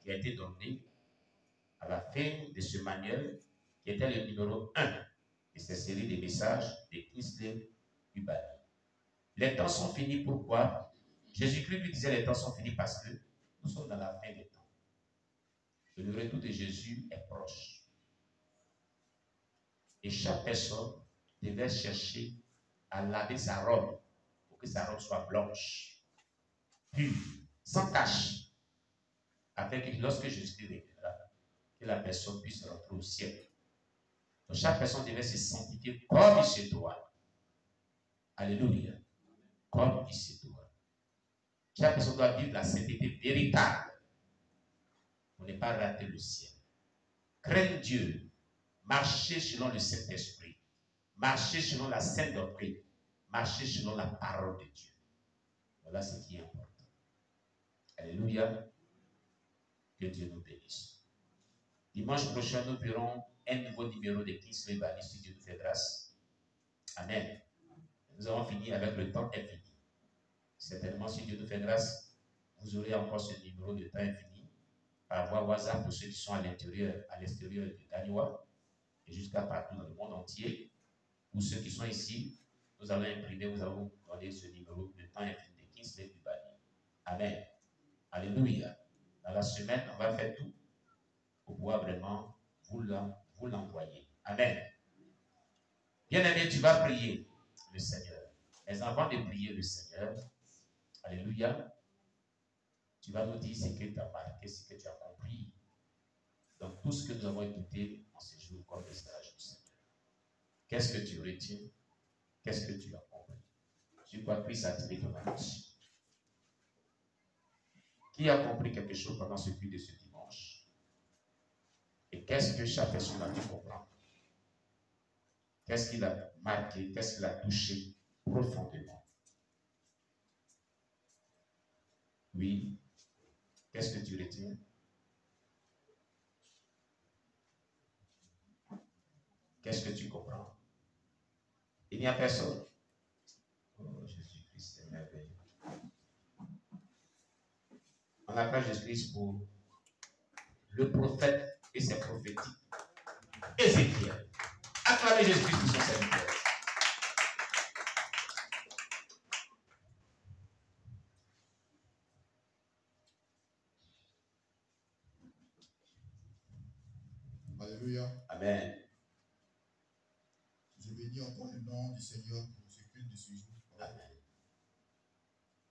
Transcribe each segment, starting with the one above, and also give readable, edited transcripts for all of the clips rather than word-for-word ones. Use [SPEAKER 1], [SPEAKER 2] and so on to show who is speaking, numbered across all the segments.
[SPEAKER 1] qui a été donné à la fin de ce manuel, qui était le numéro 1 de cette série de messages de Kingsley Ubali. Les temps sont finis, pourquoi? Jésus-Christ lui disait les temps sont finis parce que nous sommes dans la fin des temps. Et le retour de Jésus est proche. Et chaque personne devait chercher à laver sa robe pour que sa robe soit blanche, pure, sans tache, afin que lorsque Jésus reviendra, que la personne puisse rentrer au ciel. Donc chaque personne devait se sanctifier comme il se doit. Alléluia. Comme il se doit. Chaque personne doit vivre la sainteté véritable pour ne pas rater le ciel. Craindre Dieu, marcher selon le Saint-Esprit, marcher selon la sainte doctrine, marcher selon la parole de Dieu. Voilà ce qui est important. Alléluia. Que Dieu nous bénisse. Dimanche prochain, nous verrons un nouveau numéro de Kingsley Ubali si Dieu nous fait grâce. Amen. Nous avons fini avec le temps infini. Certainement, si Dieu nous fait grâce, vous aurez encore ce numéro de temps infini par voie WhatsApp pour ceux qui sont à l'extérieur de Gagnoa et jusqu'à partout dans le monde entier. Pour ceux qui sont ici, nous allons imprimer, vous allons donner ce numéro de temps infini de Kingsley Ubali. Amen. Alléluia. Dans la semaine, on va faire tout pour pouvoir vraiment vous l'envoyer. Amen. Bien-aimé, tu vas prier le Seigneur. Mais avant de prier le Seigneur, alléluia, tu vas nous dire ce que tu as marqué, ce que tu as compris. Donc, tout ce que nous avons écouté en ce jour comme message du Seigneur. Qu'est-ce que tu retiens? Qu'est-ce que tu as compris? Sur quoi Christ a tiré ton attention? Qui a compris quelque chose pendant ce culte de ce dimanche? Et qu'est-ce que chaque personne a dû comprendre? Qu'est-ce qu'il a marqué? Qu'est-ce qu'il a touché profondément? Oui. Qu'est-ce que tu retiens? Qu'est-ce que tu comprends? Il n'y a personne. Oh, Jésus-Christ, c'est merveilleux. On appelle Jésus-Christ pour le prophète et ses prophétiques. Ézéchiel. Acclamez Jésus-Christ pour son serviteur.
[SPEAKER 2] Alléluia.
[SPEAKER 1] Amen.
[SPEAKER 2] Je bénis encore le nom du Seigneur pour ce culte de ce jour.
[SPEAKER 1] Amen.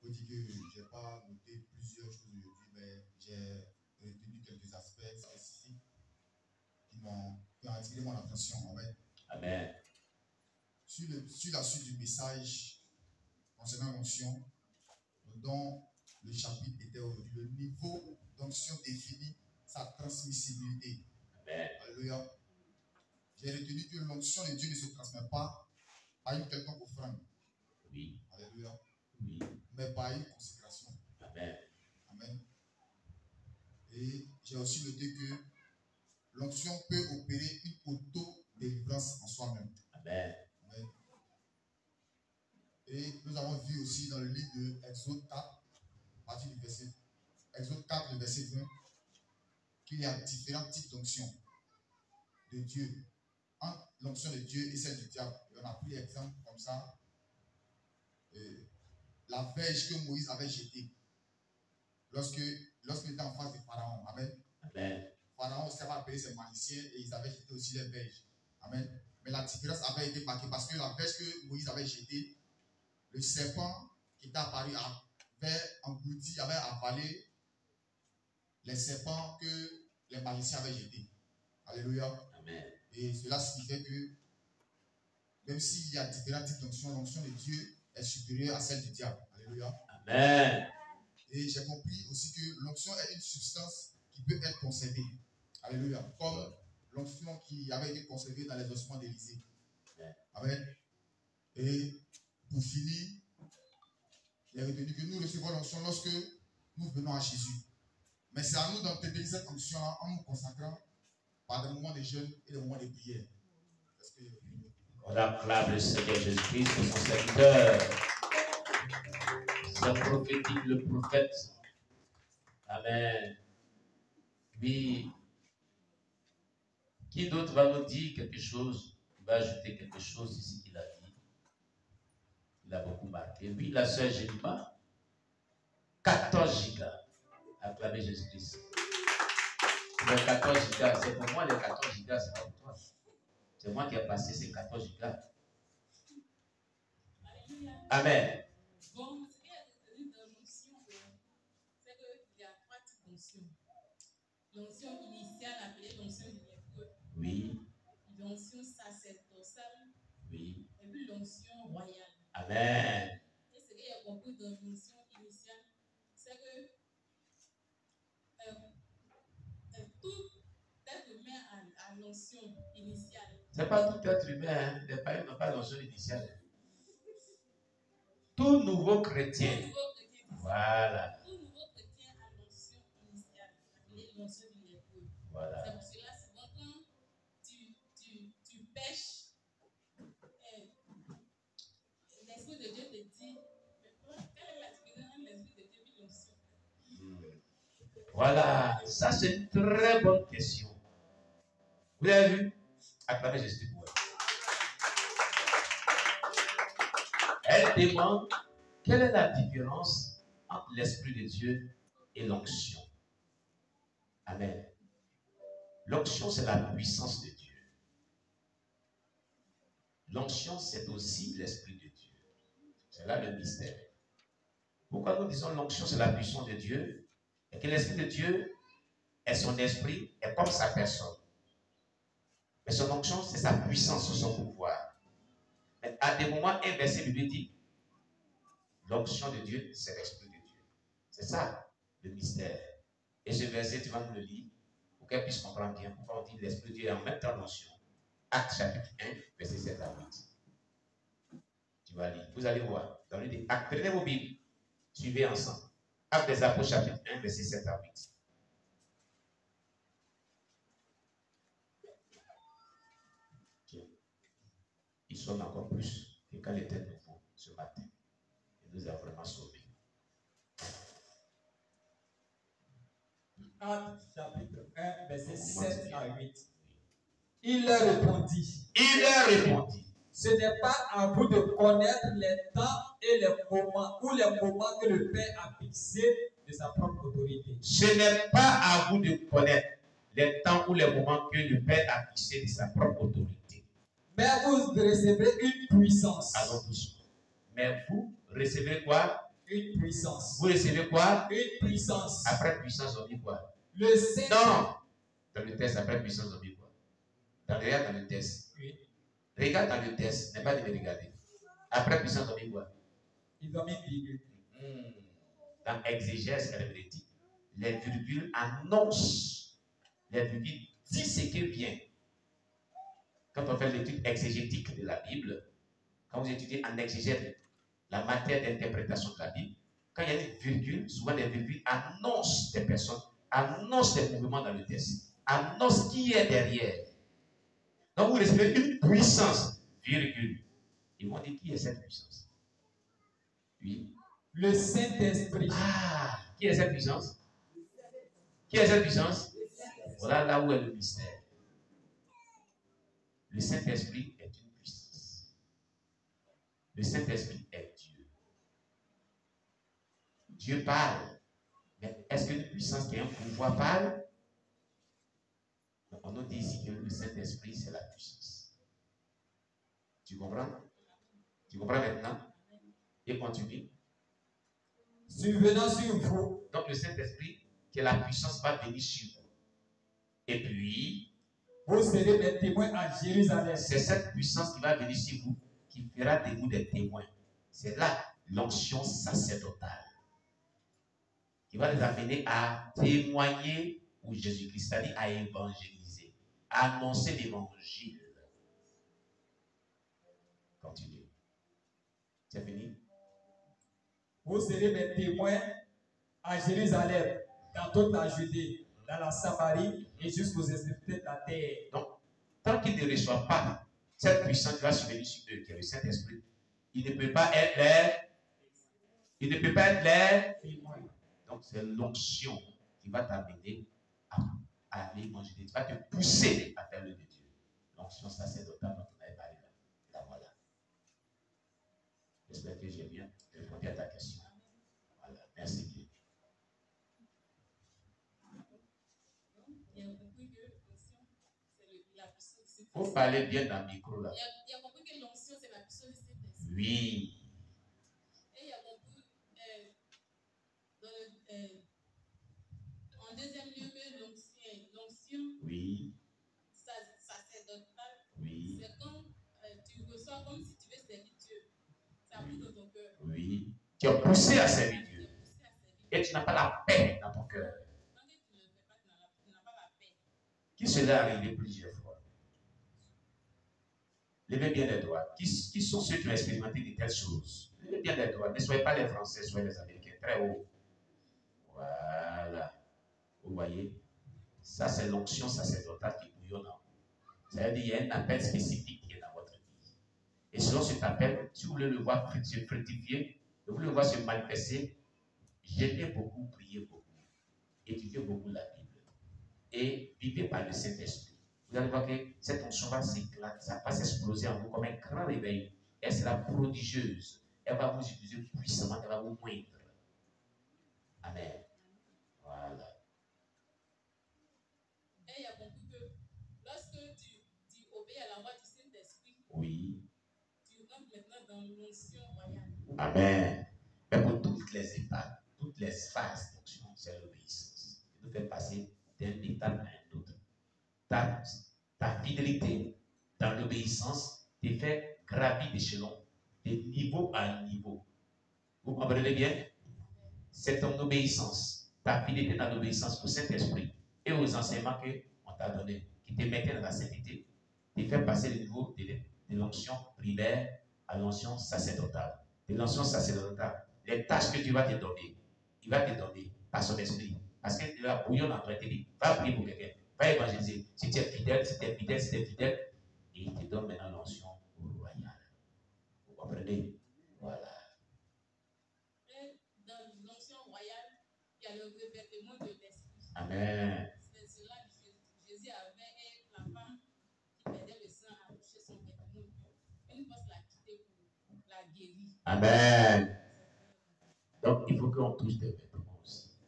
[SPEAKER 2] Je peux dire que je n'ai pas noté plusieurs choses aujourd'hui, mais j'ai retenu quelques aspects spécifiques qui ont attiré mon attention. Amen.
[SPEAKER 1] Amen.
[SPEAKER 2] Sur la suite du message concernant l'onction, dont le chapitre était aujourd'hui, le niveau d'onction définit sa transmissibilité.
[SPEAKER 1] Amen.
[SPEAKER 2] Alléluia. J'ai retenu que l'onction de Dieu ne se transmet pas par une quelconque offrande.
[SPEAKER 1] Oui.
[SPEAKER 2] Alléluia.
[SPEAKER 1] Oui.
[SPEAKER 2] Mais par une consécration.
[SPEAKER 1] Amen.
[SPEAKER 2] Amen. Et j'ai aussi noté que l'onction peut opérer une auto-délivrance en soi-même.
[SPEAKER 1] Amen.
[SPEAKER 2] Amen. Et nous avons vu aussi dans le livre de Exode 4, à partir du verset, Exode 4, le verset 20, qu'il y a différents types d'onction de Dieu. Entre l'onction de Dieu et celle du diable. Et on a pris l'exemple comme ça. La verge que Moïse avait jetée lorsqu'il était en face de Pharaon. Amen.
[SPEAKER 1] Amen.
[SPEAKER 2] Pharaon aussi avait appelé ses magiciens et ils avaient jeté aussi les verges. Amen. Mais la différence avait été marquée parce que la verge que Moïse avait jetée, le serpent qui était apparu avait englouti, avait avalé les serpents que les magiciens avaient jetés. Alléluia.
[SPEAKER 1] Amen.
[SPEAKER 2] Et cela signifie que même s'il y a différents types d'onction, l'onction de Dieu est supérieure à celle du diable. Alléluia.
[SPEAKER 1] Amen.
[SPEAKER 2] Et j'ai compris aussi que l'onction est une substance qui peut être conservée. Alléluia. Comme l'onction qui avait été conservée dans les ossements d'Élisée. Amen. Et pour finir, il est retenu que nous recevons l'onction lorsque nous venons à Jésus. Mais c'est à nous d'entretenir cette onction-là en nous consacrant par des moments de jeûne et des moments de prière.
[SPEAKER 1] On acclame le Seigneur Jésus-Christ pour son serviteur. C'est prophétique, le prophète. Amen. Puis, qui d'autre va nous dire quelque chose? Il va ajouter quelque chose ici qu'il a dit. Il a beaucoup marqué. Oui, la sœur Génima, 14 gigas. Acclamez Jésus-Christ. Les 14 gigas, c'est pour moi les 14 gigas, c'est pas pour toi. C'est moi qui ai passé ces 14 gigas. Amen.
[SPEAKER 3] Bon, ce qui est retenu dans l'onction, c'est qu'il y a 3 types d'onction. L'onction initiale appelée l'onction du lépreux.
[SPEAKER 1] Oui.
[SPEAKER 3] L'onction sacerdotale.
[SPEAKER 1] Oui.
[SPEAKER 3] Et puis l'onction royale.
[SPEAKER 1] Amen.
[SPEAKER 3] Et ce qu'il y a compris dans l'onction initiale, c'est que tout être humain a l'onction initiale.
[SPEAKER 1] C'est pas tout être humain, hein. Les païens n'ont pas l'onction initiale. Tout nouveau chrétien. Voilà.
[SPEAKER 3] Tout nouveau chrétien a l'onction initiale, appelée l'onction du lépreux.
[SPEAKER 1] Voilà.
[SPEAKER 3] C'est pour cela, souvent quand tu pêches, l'Esprit de Dieu te dit, mais quelle est la différence entre l'Esprit de Dieu et l'onction?
[SPEAKER 1] Voilà, ça c'est une très bonne question. Vous avez vu? Acclamez Jésus pour elle. Elle demande quelle est la différence entre l'Esprit de Dieu et l'onction. Amen. L'onction, c'est la puissance de Dieu. L'onction, c'est aussi l'Esprit de Dieu. C'est là le mystère. Pourquoi nous disons l'onction, c'est la puissance de Dieu? Et que l'Esprit de Dieu est son esprit, est comme sa personne. Mais son onction, c'est sa puissance, son pouvoir. Mais à des moments, un verset biblique dit l'onction de Dieu, c'est l'Esprit de Dieu. C'est ça, le mystère. Et ce verset, tu vas nous le lire pour qu'elle puisse comprendre bien pourquoi on dit l'Esprit de Dieu est en même temps l'onction. Acte chapitre 1, verset 7 à 8. Tu vas lire. Vous allez voir. Dans le Actes, prenez vos Bibles. Suivez ensemble. Actes des Apôtres, chapitre 1, verset 7 à 8. Il sonne encore plus que quand il était nouveau ce matin. Il nous a vraiment sauvés.
[SPEAKER 4] Actes chapitre 1, verset 7 à 8. Il leur répondit. Ce n'est pas à vous de connaître les temps et les moments que le Père a fixés de sa propre autorité.
[SPEAKER 1] Ce n'est pas à vous de connaître les temps ou les moments que le Père a fixés de sa propre autorité.
[SPEAKER 4] Mais vous recevrez une puissance.
[SPEAKER 1] Allons doucement. Mais vous recevez quoi?
[SPEAKER 4] Une puissance.
[SPEAKER 1] Vous recevez quoi?
[SPEAKER 4] Une puissance.
[SPEAKER 1] Après puissance, on dit quoi?
[SPEAKER 4] Le Saint.
[SPEAKER 1] Non. Dans le test, après puissance, on dit quoi? Regarde dans le test.
[SPEAKER 4] Oui.
[SPEAKER 1] Regarde dans le test. N'est pas de me regarder. Après puissance, on dit quoi?
[SPEAKER 4] Ils ont mis virgule.
[SPEAKER 1] Dans exégèse herméneutique, les virgules annoncent. Les virgules disent ce qui vient. Quand on fait l'étude exégétique de la Bible, quand vous étudiez en exégèse la matière d'interprétation de la Bible, quand il y a une virgule, souvent les virgules annoncent des personnes, annoncent des mouvements dans le texte, annoncent qui est derrière. Donc vous recevez une puissance, virgule. Ils vont dire qui est cette puissance? Oui.
[SPEAKER 4] Le Saint-Esprit.
[SPEAKER 1] Ah, qui est cette puissance? Qui est cette puissance? Voilà là où est le mystère. Le Saint-Esprit est une puissance. Le Saint-Esprit est Dieu. Dieu parle. Mais est-ce qu'une puissance qui a un pouvoir parle? On nous dit ici que le Saint-Esprit, c'est la puissance. Tu comprends? Tu comprends maintenant? Et continue.
[SPEAKER 4] Survenant sur vous.
[SPEAKER 1] Donc le Saint-Esprit, que la puissance va venir sur vous. Et puis,
[SPEAKER 4] vous serez des témoins à Jérusalem.
[SPEAKER 1] C'est cette puissance qui va venir sur vous, qui fera de vous des témoins. C'est là l'onction sacerdotale, qui va les amener à témoigner où Jésus-Christ a dit, à évangéliser, à annoncer l'évangile. Continue. C'est fini?
[SPEAKER 4] Vous serez des témoins à Jérusalem, dans toute la Judée, dans la Samarie et jusqu'aux extrémités de la terre.
[SPEAKER 1] Donc, tant qu'il ne reçoit pas cette puissance qui va survenir sur eux, qui est le Saint-Esprit, il ne peut pas être les témoins. Donc, c'est l'onction qui va t'amener à aller manger des... Tu vas te pousser à faire le de Dieu. L'onction sacerdotale dont on avait parlé là. La voilà. J'espère que j'ai bien répondu à ta question. Voilà. Merci bien. Vous parlez bien dans le micro là.
[SPEAKER 3] Il a compris que l'onction c'est la puissance du Saint-Esprit.
[SPEAKER 1] Oui.
[SPEAKER 3] Et il a compris en deuxième lieu que l'onction
[SPEAKER 1] Oui.
[SPEAKER 3] sacerdotale,
[SPEAKER 1] Oui.
[SPEAKER 3] c'est quand tu reçois comme si tu veux servir Dieu. Ça pousse dans ton cœur.
[SPEAKER 1] Oui. Tu es poussé à servir Dieu. Et tu n'as pas la paix dans ton cœur.
[SPEAKER 3] Quand tu ne le fais pas, tu n'as pas la paix.
[SPEAKER 1] Qui se l'est arrivé plusieurs fois? Levez bien les doigts. Qui sont ceux qui ont expérimenté de telles choses? Levez bien les doigts. Ne soyez pas les Français, soyez les Américains. Très haut. Voilà. Vous voyez? Ça, c'est l'onction sacerdotale qui bouillonne en vous. Ça veut dire qu'il y a un appel spécifique qui est dans votre vie. Et selon cet appel, si vous voulez le voir se fructifier, vous voulez le voir se manifester, jeûnez beaucoup, priez beaucoup, étudiez beaucoup la Bible et vivez par le Saint-Esprit. Vous allez voir que cette onction va s'éclater, ça va s'exploser en vous comme un grand réveil. Elle sera prodigieuse. Elle va vous utiliser puissamment, elle va vous moindre. Amen. Voilà.
[SPEAKER 3] Et il a compris que lorsque tu obéis à la voix du Saint-Esprit,
[SPEAKER 1] Oui.
[SPEAKER 3] tu rentres maintenant dans l'onction royale.
[SPEAKER 1] Amen. Mais pour toutes les étapes, toutes les phases d'onction, c'est l'obéissance. Tu nous fais passer d'un état à un autre. Ta fidélité dans l'obéissance te fait gravir d'échelon, de niveau à niveau. Vous comprenez bien? C'est ton obéissance, ta fidélité dans l'obéissance au Saint-Esprit et aux enseignements qu'on t'a donnés, qui te mettaient dans la sainteté, te fait passer le niveau de l'onction primaire à l'onction sacerdotale. De l'onction sacerdotale, les tâches que tu vas te donner, il va te donner par son esprit. Parce qu'il va bouillonner dans ton intérieur. Va prier pour quelqu'un. Va évangéliser. Si tu es fidèle, si tu es fidèle, si tu es fidèle, et il te donne maintenant l'onction royale. Vous comprenez? Voilà.
[SPEAKER 3] Et dans l'onction royale, il y a le revêtement de l'esprit.
[SPEAKER 1] Amen.
[SPEAKER 3] C'est cela que Jésus avait la femme qui perdait le sang à toucher son vêtement. Une force l'a quitté pour la guérir.
[SPEAKER 1] Amen. Donc, il faut qu'on touche des vêtements aussi.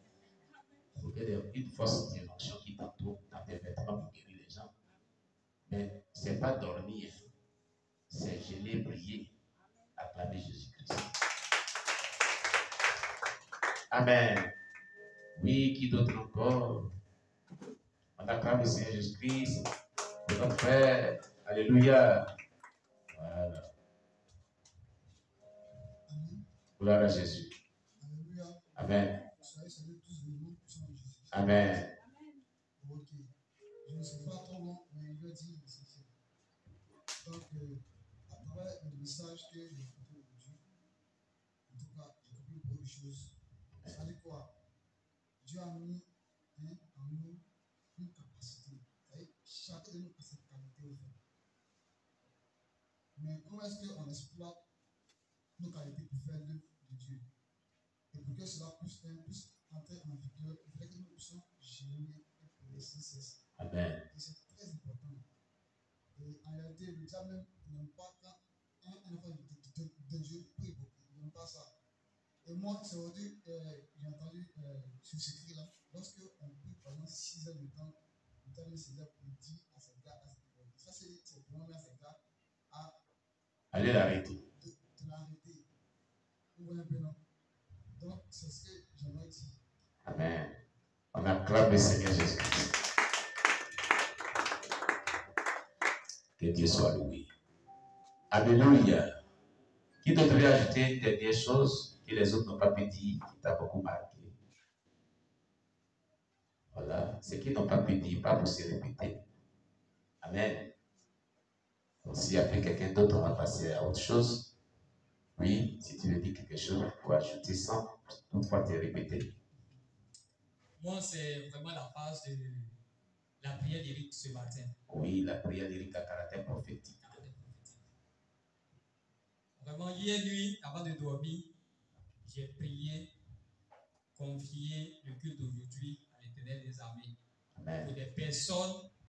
[SPEAKER 1] Il faut qu'il y ait une force d'émotion qui t'entoure dans tes vêtements pour guérir les gens. Mais ce n'est pas dormir, c'est geler, prier, acclamer Jésus-Christ. Amen. Oui, qui d'autre encore? On acclame le Seigneur Jésus-Christ, notre frère. Alléluia. Voilà. Gloire à Jésus.
[SPEAKER 2] Alléluia.
[SPEAKER 1] Amen.
[SPEAKER 2] Soyez salués tous le nom puissant de Jésus.
[SPEAKER 1] Amen.
[SPEAKER 2] Ok. Je ne suis pas trop long, mais je vais dire l'essentiel. Donc, à travers le message que j'ai écouté aujourd'hui, en tout cas, j'ai compris beaucoup de choses. Ça dit quoi? Dieu a mis en nous une capacité. C'est-à-dire, chacun de nous a cette qualité au fond. Mais comment est-ce qu'on exploite nos qualités pour faire l'œuvre de Dieu? Et pour que cela puisse entrer en vigueur, il faudrait que nous puissions gérer et progresser sans cesse.
[SPEAKER 1] Amen.
[SPEAKER 2] Et c'est très important. Et en réalité, le diable même n'aime pas quand un enfant de Dieu prie beaucoup. Il n'aime pas ça. Et moi, c'est aujourd'hui, j'ai entendu sur ce cri-là, lorsque on prie pendant 6 heures de temps, le diable se dit pour dire à ces gars, ça c'est pour moi à ces gars à
[SPEAKER 1] allez l'arrêter.
[SPEAKER 2] De l'arrêter. Vous voyez un peu, non? Donc, c'est ce que j'aimerais dire.
[SPEAKER 1] Amen. On acclame le Seigneur Jésus-Christ. Que Dieu soit loué. Alléluia. Qui d'autre veut ajouter une dernière chose que les autres n'ont pas pu dire, qui t'a beaucoup marqué? Voilà. Ce qu'ils n'ont pas pu dire, pas pour se répéter. Amen. Donc, s'il y a plus quelqu'un d'autre, on va passer à autre chose. Oui, si tu veux dire quelque chose, il faut ajouter sans toutefois te répéter.
[SPEAKER 4] Moi, c'est vraiment la phase de la prière d'Éric ce matin.
[SPEAKER 1] Oui, la prière d'Éric à caractère prophétique.
[SPEAKER 4] Vraiment, hier nuit, avant de dormir, j'ai prié, confié le culte d'aujourd'hui à l'Éternel des armées. pour des personnes